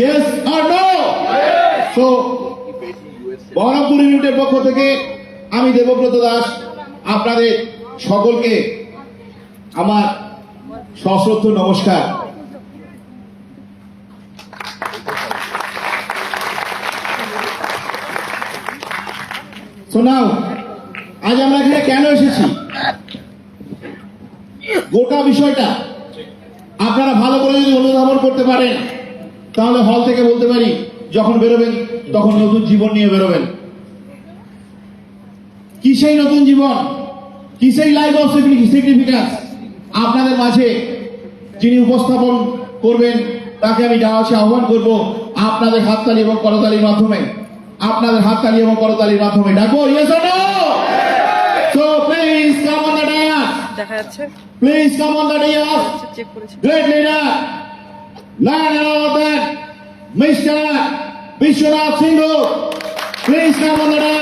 Yes or no? So, Baharampur ইউনিটের পক্ষ থেকে আমি দেবব্রত দাস আপনাদের সকলকে আমার সশ্রদ্ধ নমস্কার। So now, আজ আমরা এখানে কেন এসেছি, গোটা বিষয়টা আপনারা ভালো করে যদি অনুধাবন করতে পারেন তাহলে হল থেকে বলতে পারি যখন বেরোবেন তখন নতুন জীবন নিয়ে বেরোবেন। কিসেই নতুন জীবন, কিসেই লাইফ অফ সিগনিফিকেন্স আপনাদের মাঝে যিনি উপস্থাপন করবেন তাকে আমি ডাকে আহ্বান করব আপনাদের হাততালি এবং করতালির মাধ্যমে, আপনাদের হাততালি এবং করতালির মাধ্যমে ডাকবো। Yes or no? So please come on the dais, দেখা যাচ্ছে, please come on the dais. Check করেছি। Great leader, none other than Mr. Vishwanath Singh. Please come on the dais.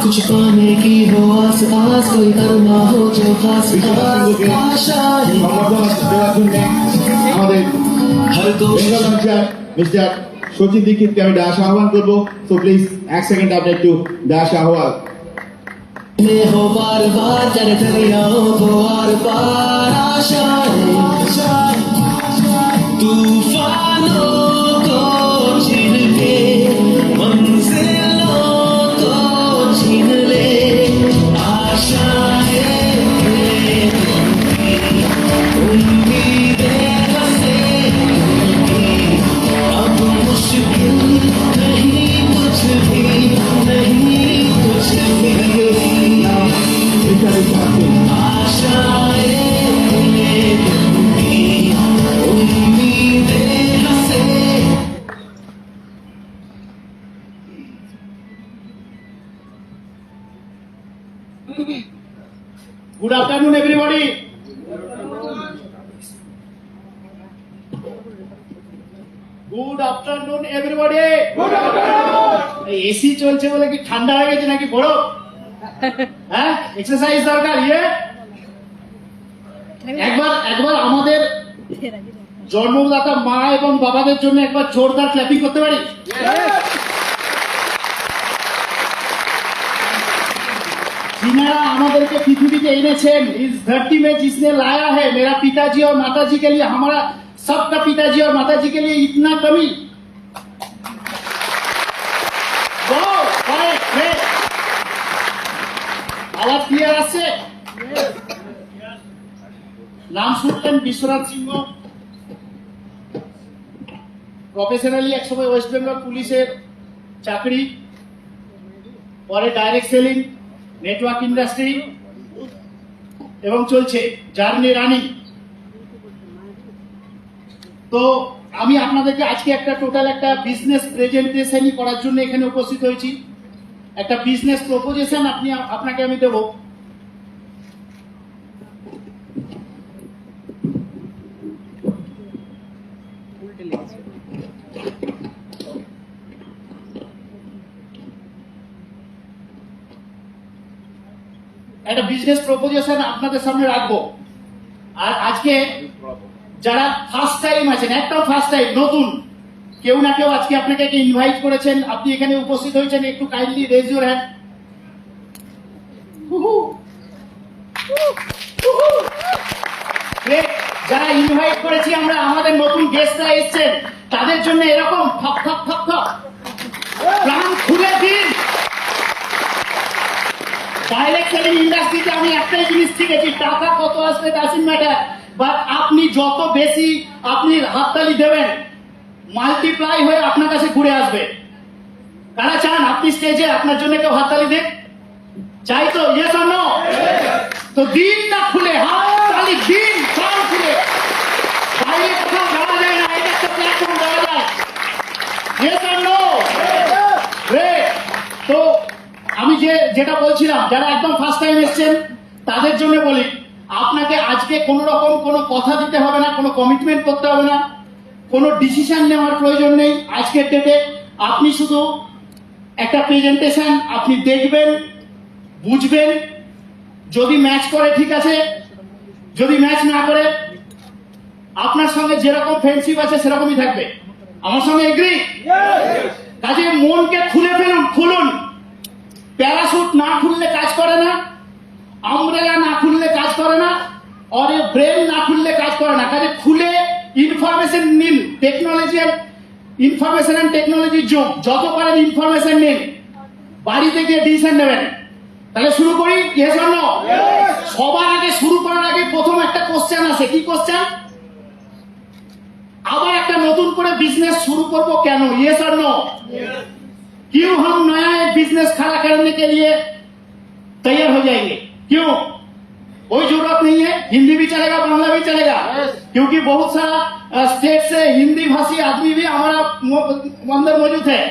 कुछ पाने की हो आस आस, कोई करना हो जो खास खास आशा है। আমাদের हर कोशिश মিস্টার সচিন দীক্ষিতকে আমি ডাস আহ্বান করবো। সো প্লিজ এক সেকেন্ড আপনি একটু ডাস আহ্বান में हो बार बार चढ़ दरियाओं को आर पार आशा है। तूफानों को छीन के मंजिलों को छीन ले, आशाएं उम्मीदें हंसे अब मुश्किल नहीं कुछ भी, नहीं कुछ भी। आशाएं उम्मीदें हंसे। Good afternoon, everybody. Good afternoon, everybody. Good afternoon. AC চলছে বলে কি ঠান্ডা হয়ে গেছে নাকি বরফ? হ্যাঁ, এক্সারসাইজ দরকার। একবার আমাদের জন্মদাতা মা এবং বাবাদের জন্য একবার জোরদার ক্ল্যাপিং করতে পারি? जिन्होंने আমাদেরকে पृथ्वी এনেছেন, इस धरती में जिसने लाया है, मेरा पिताजी और माताजी के लिए, हमारा सबका पिताजी और माताजी के लिए इतना कमी। आवाज क्लियर আছে? নাম শুনলেন বিশ্বনাথ সিংহ, প্রফেশনালি একসময় ওয়েস্ট বেঙ্গল পুলিশের চাকরি, পরে ডাইরেক্ট সেলিং, নেটওয়ার্ক ইন্ডাস্ট্রি এবং চলছে জার্নি রানিং। তো আমি আপনাদেরকে আজকে একটা টোটাল একটা বিজনেস প্রেজেন্টেশনই করার জন্য এখানে উপস্থিত হয়েছি। একটা বিজনেস প্রপোজিশন আপনাকে আমি দেব। একটা বিজনেস প্রপোজিশন আপনাদের সামনে রাখবো। আর আজকে যারা ফার্স্ট টাইম আছেন, একটা ফার্স্ট টাইম নতুন কেউ না কেউ আজকে আপনাকে ইনভাইট করেছেন, আপনি এখানে উপস্থিত হয়েছেন, একটু কাইন্ডলি রেজ ইউর হ্যান্ড। যারা ইনভাইট করেছি আমরা, আমাদের নতুন গেস্টরা এসেছেন, তাদের জন্য এরকম থপ থপ থপ থপ প্রাণ খুলে দিন। ডাইরেক্ট সেলিং ইন্ডাস্ট্রিতে আমি একটাই জিনিস শিখেছি, টাকা কত আসবে ডাজন্ট ম্যাটার, বাট আপনি যত বেশি আপনি হাততালি দেবেন, মাল্টিপ্লাই হয়ে আপনার কাছে ঘুরে আসবে। কারা চান আপনি স্টেজে আপনার জন্য কেউ হাততালি দেন? চাই তো? Yes or no? তো দিন না খুলে হাততালি দিন, প্রাণ খুলে। বাইরে কোথাও যাওয়া যায় না, এটা একটা প্ল্যাটফর্ম দেওয়া যায়। Yes or no? তো আমি যেটা বলছিলাম, যারা একদম ফার্স্ট টাইম এসেছেন তাদের জন্য বলি, আপনাকে আজকে কোনো রকম কোনো কথা দিতে হবে না, কোনো কমিটমেন্ট করতে হবে না, কোনো ডিসিশন নেওয়ার প্রয়োজন নেই। আজকের ডেটে আপনি শুধু একটা প্রেজেন্টেশন আপনি দেখবেন, বুঝবেন, যদি ম্যাচ করে ঠিক আছে, যদি ম্যাচ না করে আপনার সঙ্গে যেরকম ফ্রেন্ডশিপ আছে সেরকমই থাকবে। আমার সঙ্গে এগ্রি? কাজে মনকে খুলে ফেলুন, খুলুন। প্যারাশুট না খুললে কাজ করে না, আমব্রেলা না খুললে কাজ করে না, আর ব্রেন না খুললে কাজ করে না। কাজে খুলে ইনফরমেশন নিন। ইনফরমেশন এন্ড টেকনোলজির যুগ, যত পারেন ইনফরমেশন নিন, বাড়িতে গিয়ে ডিসিশন নেবেন। তাহলে শুরু করি, ইয়েস অর নো? সবার আগে শুরু করার আগে প্রথম একটা কোশ্চেন আছে, কি কোশ্চেন? আবার একটা নতুন করে বিজনেস শুরু করব কেন? Yes or no? क्यों हम नया एक बिजनेस खड़ा करने के लिए तैयार हो जाएंगे? क्यों? कोई जरूरत नहीं है, हिंदी भी चलेगा, बांग्ला भी चलेगा, क्योंकि बहुत सारा स्टेट से हिंदी भाषी आदमी भी हमारा अंदर मौजूद है,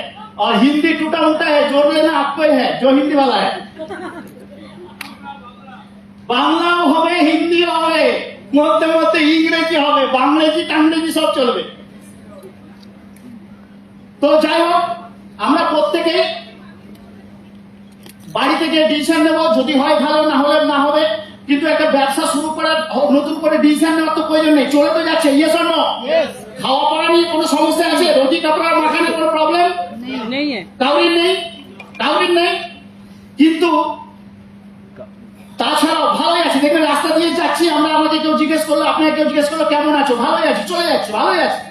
और हिंदी टूटा उल्टा है, जोड़ लेना आपको ही है जो हिंदी वाला है। বাংলাও হবে, হিন্দিও হবে, মধ্যে মধ্যে ইংরেজি হবে, বাংলাজি টাংরেজি সব চলবে। তো যাই হোক, আমরা প্রত্যেকে বাড়ি থেকে ডিসিশন নেব, যদি হয় ভালো, না হলে না হবে। কিন্তু একটা ব্যবসা শুরু করার নতুন করে ডিসিশন নেওয়ার তো প্রয়োজন নেই, চলে তো যাচ্ছে। Yes or no? খাওয়া পড়া নিয়ে কোনো সমস্যা আছে? রুটি কাপড় মাখানে কোনো প্রবলেম नहीं है। কাউরির নেই, কাউরির নেই। কিন্তু তাছাড়াও ভালোই আছে। দেখবেন রাস্তা দিয়ে যাচ্ছি আমরা, আমাকে কেউ জিজ্ঞেস করলো, আপনাকে কেউ জিজ্ঞেস করলো কেমন আছো, ভালোই আছি, চলে যাচ্ছে, ভালোই আছে।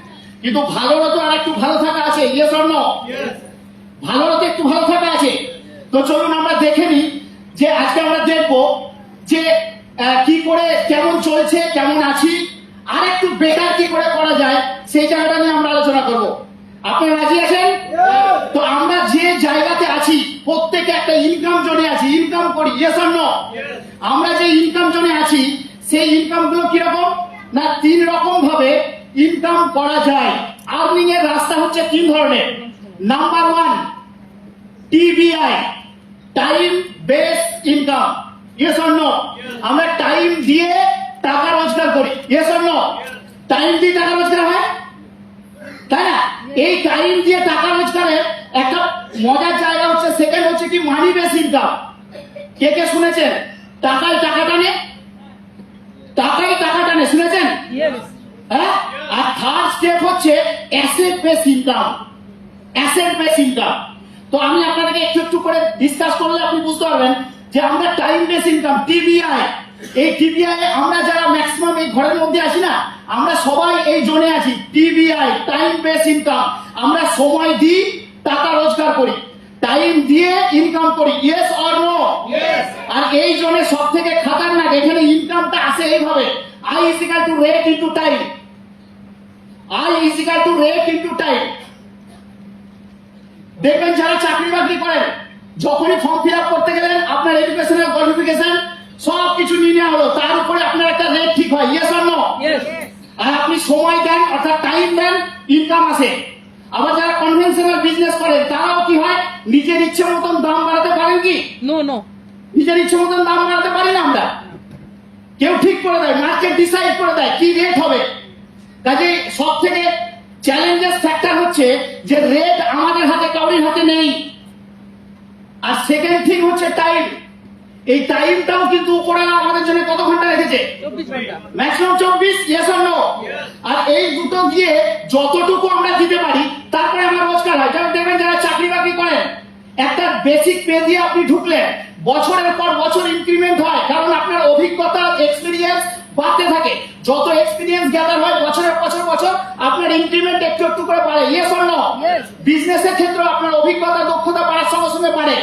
কিন্তু ভালোরও তো আর একটু ভালো থাকা আছে। Yes or no? ভালোরও তো একটু ভালো থাকা আছে। তো চলুন আমরা দেখে নিই যে আজকে আমরা দেখবো যে কি করে, কেমন চলছে, কেমন আছি, আর একটু বেটার কি করে করা যায়, সেই জায়গাটা নিয়ে আমরা আলোচনা করব। আপনারা রাজি আছেন? তো আমরা যে জায়গাতে আছি প্রত্যেকে একটা ইনকাম জোনে আছি, ইনকাম করি। Yes or no? আমরা যে ইনকাম জোনে আছি সেই ইনকাম গুলো কিরকম না, 3 রকম ভাবে ইনকাম করা যায়। আর্নিং এর রাস্তা হচ্ছে 3 ধরনের। Number 1, TBI, time base income. Yes or no? আমরা টাইম দিয়ে টাকা রোজগার করি। Yes or no? টাইম দিয়ে টাকা রোজগার হয়, তাই না? এই টাইম দিয়ে টাকা রোজগারের একটা মজার জায়গা হচ্ছে, সেকেন্ড হচ্ছে কি মানি বেস ইনকাম। কে কে শুনেছেন? টাকায় টাকা টানে, টাকায় টাকা টানে, শুনেছেন? Yes. হ্যাঁ। আর থার্ড স্টেপ হচ্ছে asset base income. Asset base income. তো আমি আপনাদেরকে একটু একটু করে ডিসকাস করলে আপনি বুঝতে পারবেন যে আমরা টাইম বেস ইনকাম, টিবিআই, এই টিবিআই আমরা যারা ম্যাক্সিমাম এই ঘরের মধ্যে আছি না, আমরা সবাই এই জোনে আছি। TBI, time base income. আমরা সময় দিই, টাকা রোজগার করি, টাইম দিয়ে ইনকাম করি। Yes or no? আর এই জোনে সব থেকে খাতারনাক, এখানে ইনকামটা আসে এইভাবে, I is equal to rate into time. I is equal to rate into time. দেখবেন যারা চাকরি বাকরি করেন, যখনই ফর্ম ফিল আপ করতে গেলেন আপনার এডুকেশনাল কোয়ালিফিকেশন সব কিছু নিয়ে নেওয়া হলো, তার উপরে আপনার একটা রেট ঠিক হয়। Yes or no? Yes. আর আপনি সময় দেন, অর্থাৎ টাইম দেন, ইনকাম আসে। আবার যারা কনভেনশনাল বিজনেস করেন তারাও কি হয়, নিজের ইচ্ছে মতন দাম বাড়াতে পারেন কি? No, no. নিজের ইচ্ছে মতন দাম বাড়াতে পারি না আমরা। কেউ ঠিক করে দেয়, মার্কেট ডিসাইড করে দেয় কি রেট হবে। কাজে সব থেকে চ্যালেঞ্জেস ফ্যাক্টর হচ্ছে যে রেট আমাদের হাতে, কাউরির হাতে নেই। আর সেকেন্ড থিং হচ্ছে টাইম। এই টাইমটাও কিন্তু উপরেলা আমাদের জন্য কত ঘন্টা রেখেছে? 24 ঘন্টা। ম্যাক্সিমাম 24। Yes or no? আর এই দুটো দিয়ে যতটুকু আমরা দিতে পারি তারপরে আমার রোজগার হয়। যেমন দেখবেন যারা চাকরি বাকরি করেন, একটা বেসিক পে দিয়ে আপনি ঢুকলেন, বছরের পর বছর ইনক্রিমেন্ট হয়, কারণ আপনার অভিজ্ঞতা, এক্সপিরিয়েন্স বাড়তে থাকে। যত এক্সপিরিয়েন্স গ্যাদার হয় বছরের বছর বছর আপনার ইনক্রিমেন্ট একটু একটু করে বাড়ে। Yes or no? Yes. বিজনেসের ক্ষেত্রে আপনার অভিজ্ঞতা, দক্ষতা বাড়ার সঙ্গে সঙ্গে বাড়ে।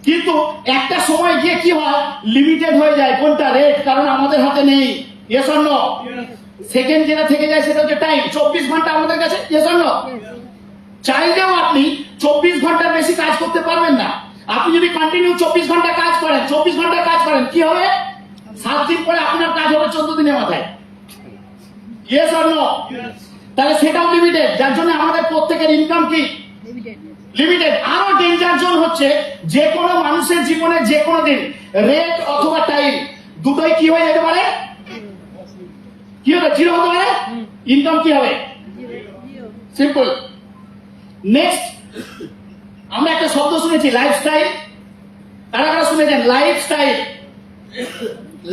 কিন্তু একটা সময় গিয়ে কি হয়, লিমিটেড হয়ে যায়। কোনটা? রেট, কারণ আমাদের হাতে নেই। Yes or no? সেকেন্ড যেটা থেকে যায় সেটা হচ্ছে টাইম। 24 ঘন্টা আমাদের কাছে। Yes or no? চাইলেও আপনি 24 ঘন্টার বেশি কাজ করতে পারবেন না। আপনি যদি কন্টিনিউ 24 ঘন্টা কাজ করেন, 24 ঘন্টা কাজ করেন, কি হবে? 7 দিন পরে আপনার কাজ হবে 14 দিনের মাথায়। Yes or no? তাহলে সেটাও লিমিটেড, যার জন্য আমাদের প্রত্যেকের ইনকাম কি Limited. লিমিটেড। আরো ডেঞ্জার জোন হচ্ছে যে কোনো মানুষের জীবনে যে কোনো দিন রেট অথবা টাইম দুটোই কি হয়ে যেতে পারে, কি হবে, জিরো হতে পারে। ইনকাম কি হবে, সিম্পল। নেক্সট আমরা একটা শব্দ শুনেছি লাইফস্টাইল, কারা কারা শুনেছেন lifestyle?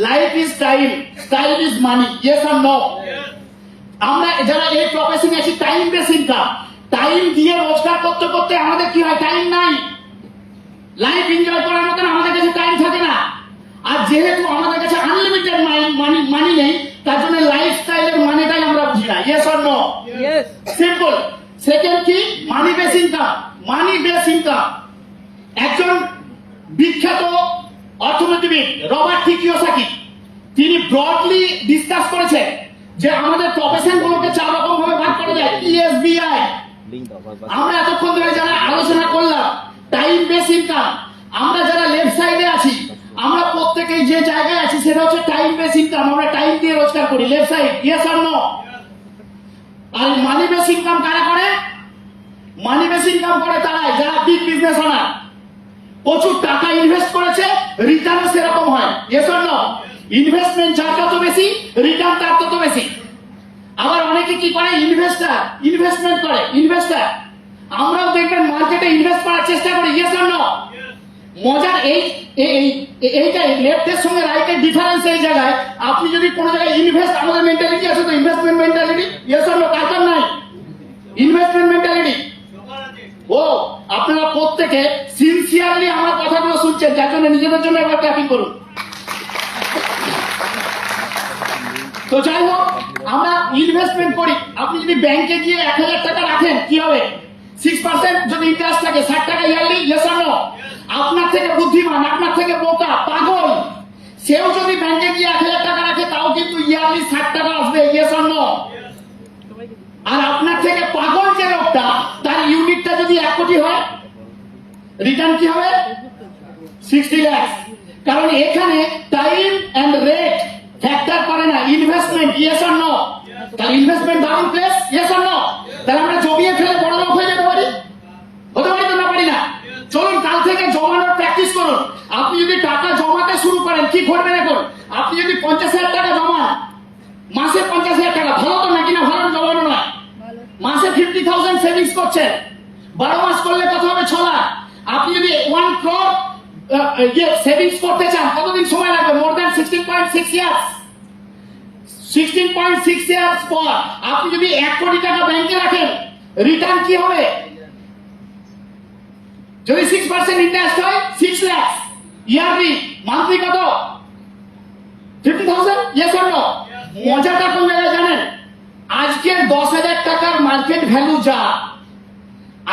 Life is time, time is money, yes or no? আমরা যারা এই প্রফেশনে আছি টাইম বেস ইনকাম, টাইম দিয়ে রোজগার করতে করতে আমাদের কি হয়, টাইম নাই। লাইফ এনজয় করার মতন আমাদের কাছে টাইম থাকে না। আর যেহেতু আমাদের কাছে আনলিমিটেড মানি নেই, তার জন্য লাইফস্টাইলের মানেটাই আমরা বুঝি না, yes or no? Yes. Simple. Second কি, money base income. Money base income একজন বিখ্যাত অর্থনীতিবিদ রবার্ট টি কিওসাকি তিনি ব্রডলি ডিসকাস করেছেন যে আমাদের প্রফেশন গুলোকে 4 রকম ভাবে ভাগ করা যায়, ESBI। আমরা এতক্ষণ ধরে যারা আলোচনা করলাম টাইম বেস ইনকাম, আমরা যারা লেফট সাইডে আছি আমরা প্রত্যেকেই যে জায়গায় আছি সেটা হচ্ছে টাইম বেস ইনকাম, আমরা টাইম দিয়ে রোজগার করি, left side, yes or no? আর মানি বেস ইনকাম কারা করে? মানি বেস ইনকাম করে তারাই যারা বিগ বিজনেস ওনার, প্রচুর টাকা ইনভেস্ট করেছে, রিটার্ন সেরকম হয়, ইয়েস অর নো? ইনভেস্টমেন্ট যার যত বেশি, রিটার্ন তার তত বেশি। আবার অনেকে কি করে, ইনভেস্টমেন্ট করে, ইনভেস্টার। আমরাও দেখবেন মার্কেটে ইনভেস্ট করার চেষ্টা করি, ইয়েস অর নো? মজার এইটা লেফটের সঙ্গে রাইটের ডিফারেন্স এই জায়গায়, আপনি যদি কোনো জায়গায় ইনভেস্ট, আমাদের মেন্টালিটি আছে তো investment mentality, yes or no? কার নাই ইনভেস্টমেন্ট মেন্টালিটি? ও আপনারা প্রত্যেকে সিনসিয়ারলি আমার কথাগুলো শুনছেন, যার জন্য নিজেদের জন্য একবার ক্ল্যাপিং করুন। তো যাই হোক, আমরা ইনভেস্টমেন্ট করি। আপনি যদি ব্যাংকে গিয়ে 1000 টাকা রাখেন কি হবে, 6% যদি ইন্টারেস্ট থাকে, 60 টাকা ইয়ারলি, ইয়েস অর নো? আপনার থেকে বুদ্ধিমান, আপনার থেকে বোকা, পাগল সেও যদি ব্যাংকে গিয়ে 1000 টাকা রাখে তাও কিন্তু ইয়ারলি 60 টাকা আসবে, ইয়েস অর নো? আর আপনার থেকে পাগল যে লোকটা, তার ইউনিটটা যদি 1 কোটি হয়, রিটার্ন কি হবে, 60 লাখ। কারণ এখানে টাইম এন্ড রেট ফ্যাক্টর করে না, ইনভেস্টমেন্ট, ইয়েস অর নো? তাহলে investment down place, yes or no? তাহলে আমরা জমিয়ে ফেলে বড় লোক হয়ে যেতে পারি, হতে পারি তো? না পারি না। চলুন কাল থেকে জমানোর প্র্যাকটিস করুন। আপনি যদি টাকা জমাতে শুরু করেন কি ঘটবে দেখুন। আপনি যদি 50,000 টাকা জমান, মাসে 50,000 টাকা, ভালো তো নাকি না? ভালো জমানো নয়। মাসে 50,000 সেভিংস করছেন, 12 মাস করলে কত হবে, 6 লাখ। আপনি যদি 1 crore সেভিংস করতে চান, কতদিন সময় লাগবে? More than 16.6 years. 16.6 ইয়ার্স পর আপনি যদি 1 কোটি টাকা ব্যাংকে রাখেন, রিটার্ন কি হবে? যদি 6% ইন্টারেস্ট হয় 6 লাখ ইয়ারলি, মান্থলি কত? 50,000, ইয়েস অর নো? মজাটা কোন জায়গায় জানেন? আজকের 10,000 টাকার মার্কেট ভ্যালু যা,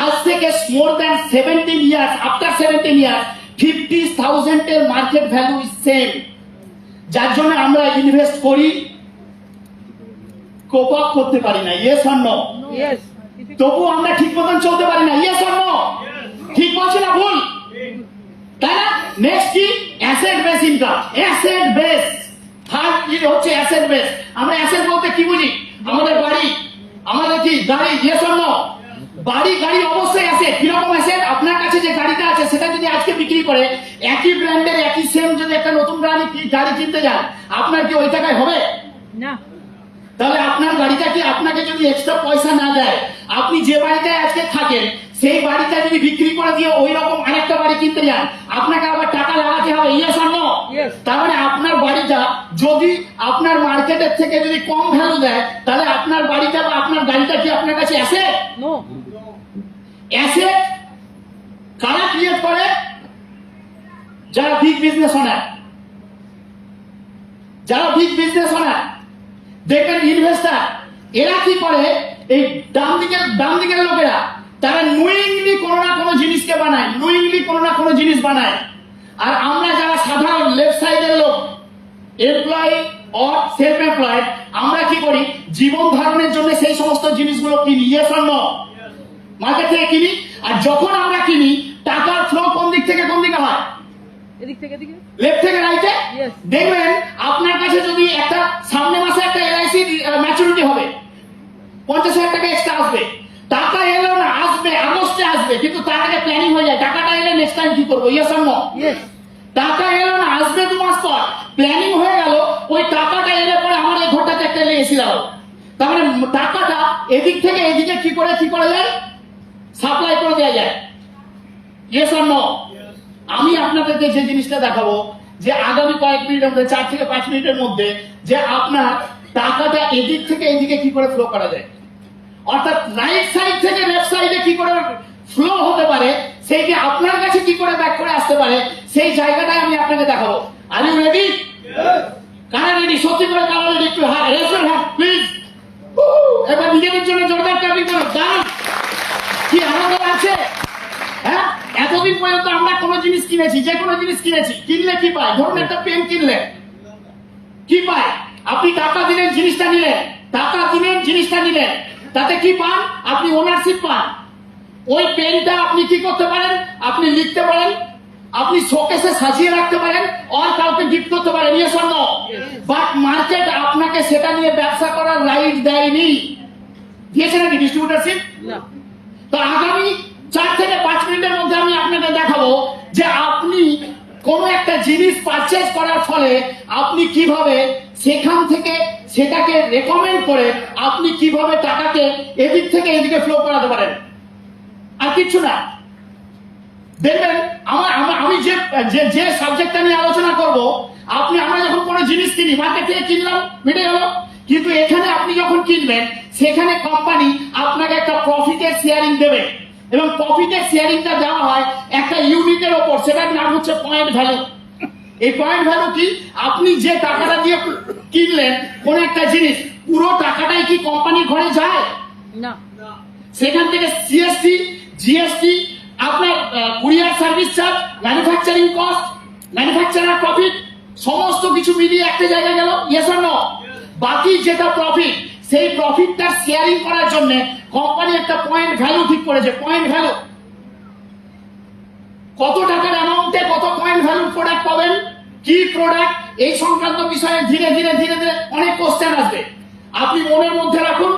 আজ থেকে more than 17 years, after 17 years 50,000 এর মার্কেট ভ্যালু ইজ সেম। যার জন্য আমরা ইনভেস্ট করি, কোপ আপ করতে পারি না, ইয়েস অর নো? Yes. তবু আমরা ঠিক মতন চলতে পারি না, ইয়েস অর নো? ঠিক বলছি না ভুল? তাই না? নেক্সট কি, asset base income. Asset base, third হচ্ছে অ্যাসেট বেস। আমরা অ্যাসেট বলতে কি বুঝি? আমাদের বাড়ি, আমাদের কি গাড়ি, ইয়েস অর নো? বাড়ি গাড়ি অবশ্যই অ্যাসেট। কিরকম অ্যাসেট? আপনার কাছে যে গাড়িটা আছে সেটা যদি আজকে বিক্রি করে, একই ব্র্যান্ডের একই সেম যদি একটা নতুন গাড়ি কিনতে যান, আপনার কি ওই টাকায় হবে? না। তাহলে আপনার গাড়িটা কি আপনাকে যদি এক্সট্রা পয়সা না দেয়, আপনি যে বাড়িটায় আজকে থাকেন সেই বাড়িটা যদি বিক্রি করে দিয়ে ওই রকম আরেকটা বাড়ি কিনতে যান, আপনাকে আবার টাকা লাগাতে হবে, ইয়েস অর নো? Yes. তার মানে আপনার বাড়িটা যদি আপনার মার্কেটের থেকে যদি কম ভ্যালু দেয়, তাহলে আপনার বাড়িটা বা আপনার গাড়িটা কি আপনার কাছে অ্যাসেট? No. অ্যাসেট কারা ক্রিয়েট করে? যারা বিগ বিজনেস ওনার, যারা বিগ বিজনেস ওনার। দেখবেন ইনভেস্টার এরা কি করে, এই ডান দিকের লোকেরা তারা নুইংলি কোনো না কোনো জিনিসকে বানায়, নুইংলি কোনো না কোনো জিনিস বানায়। আর আমরা যারা সাধারণ লেফট সাইডের লোক, এমপ্লয়ি অর সেলফ এমপ্লয়েড, আমরা কি করি, জীবন ধারণের জন্য সেই সমস্ত জিনিসগুলো কিনি, ইয়েস অর নো? মার্কেট থেকে কিনি। আর যখন আমরা কিনি, টাকার ফ্লো কোন দিক থেকে কোন দিকে হয়? এদিক থেকে এদিকে। লেফট থেকে রাইটে। Yes. দেখবেন আপনার কাছে যদি একটা সামনে মাসে একটা এলআইসি ম্যাচুরিটি হবে, 50,000 টাকা এক্সট্রা আসবে। টাকা এলো না, আসবে আগস্টে আসবে, কিন্তু তার আগে প্ল্যানিং হয়ে যায়, টাকাটা এলে নেক্সট টাইম কি করবো, ইয়েস অর নো? Yes. টাকা এলো না, আসবে 2 মাস পর, প্ল্যানিং হয়ে গেল, ওই টাকাটা এলে পরে আমার এই ঘরটাতে একটা এসি দাও। তার মানে টাকাটা এদিক থেকে এদিকে কি করে যায়, সাপ্লাই করে দেওয়া যায়। Yes or no? আমি আপনাদেরকে যে জিনিসটা দেখাবো যে আগামী কয়েক মিনিটের মধ্যে, 4 থেকে 5 মিনিটের মধ্যে, যে আপনার টাকাটা এদিক থেকে এদিকে কি করে ফ্লো করা যায়, অর্থাৎ রাইট সাইড থেকে লেফট সাইডে কি করে ফ্লো হতে পারে, সেই যে আপনার কাছে কি করে ব্যাক করে আসতে পারে, সেই জায়গাটাই আমি আপনাকে দেখাবো। Are you ready? কারা রেডি? সত্যি করে কারা রেডি? একটু রেসের হ্যাঁ প্লিজ। এবার নিজেদের জন্য জোরদার টার্গেট করো। দাঁড়ান, কি আনন্দ আছে। হ্যাঁ, এতদিন পর্যন্ত আমরা কোনো জিনিস কিনেছি, যে কোনো জিনিস কিনেছি, কিনলে কি পাই? ধরুন একটা পেন কিনলেন, কি পায়? আপনি টাকা দিলেন, জিনিসটা নিলেন, টাকা দিলেন, জিনিসটা নিলেন, তাতে কি পান? আপনি ওনারশিপ পান। ওই পেনটা আপনি কি করতে পারেন? আপনি লিখতে পারেন, আপনি শোকেসে সাজিয়ে রাখতে পারেন, আর কাউকে গিফট করতে পারেন। Yes or no? But market আপনাকে সেটা নিয়ে ব্যবসা করার রাইট দেয়নি। দিয়েছে নাকি ডিস্ট্রিবিউটারশিপ? না। তো আগামী 4 থেকে 5 মিনিটের মধ্যে আমি আপনাকে দেখাবো যে আপনি কোন একটা জিনিস পারচেজ করার ফলে আপনি কিভাবে সেখান থেকে সেটাকে রেকমেন্ড করে আপনি কিভাবে টাকাকে এদিক থেকে এদিকে ফ্লো করাতে পারেন। আর কিছু না। দেখবেন আমি যে সাবজেক্টটা নিয়ে আলোচনা করব, আমরা যখন কোনো জিনিস কিনি, মার্কেট থেকে কিনলাম, মিটে গেল, কিন্তু এখানে আপনি যখন কিনবেন, সেখানে কোম্পানি আপনাকে একটা প্রফিটের শেয়ারিং দেবে, এবং প্রফিটের শেয়ারিংটা দেওয়া হয় একটা ইউনিটের ওপর, সেটার নাম হচ্ছে পয়েন্ট ভ্যালু। এই পয়েন্ট ভ্যালু কি? আপনি যে টাকাটা দিয়ে কিনলেন কোন একটা জিনিস, পুরো টাকাটাই কি কোম্পানির ঘরে যায়? না। সেখান থেকে সিএসটি, জিএসটি, আপনার courier service charge, manufacturing cost, manufacturer profit, সমস্ত কিছু মিলিয়ে একটা জায়গায় গেল। Yes or no? বাকি যেটা প্রফিট, সেই প্রফিটটা শেয়ারিং করার জন্য কোম্পানি একটা পয়েন্ট ভ্যালু ঠিক করেছে। পয়েন্ট ভ্যালু কত টাকার অ্যামাউন্টে কত পয়েন্ট ভ্যালু প্রোডাক্ট পাবেন, কি প্রোডাক্ট, এই সংক্রান্ত বিষয়ে ধীরে ধীরে অনেক কোশ্চেন আসবে। আপনি মনের মধ্যে রাখুন,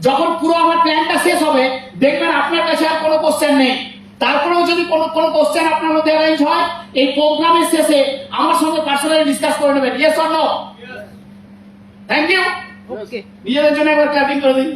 যখন পুরো আমার প্ল্যানটা শেষ হবে, দেখবেন আপনার কাছে আর কোনো কোশ্চেন নেই। তারপরেও যদি কোনো কোশ্চেন আপনার মধ্যে অ্যারেঞ্জ হয়, এই প্রোগ্রামের শেষে আমার সঙ্গে পার্সোনালি ডিসকাস করে নেবেন। Yes or no? Thank you. Okay. নিজেদের জন্য একবার ক্ল্যাপিং করে দিন।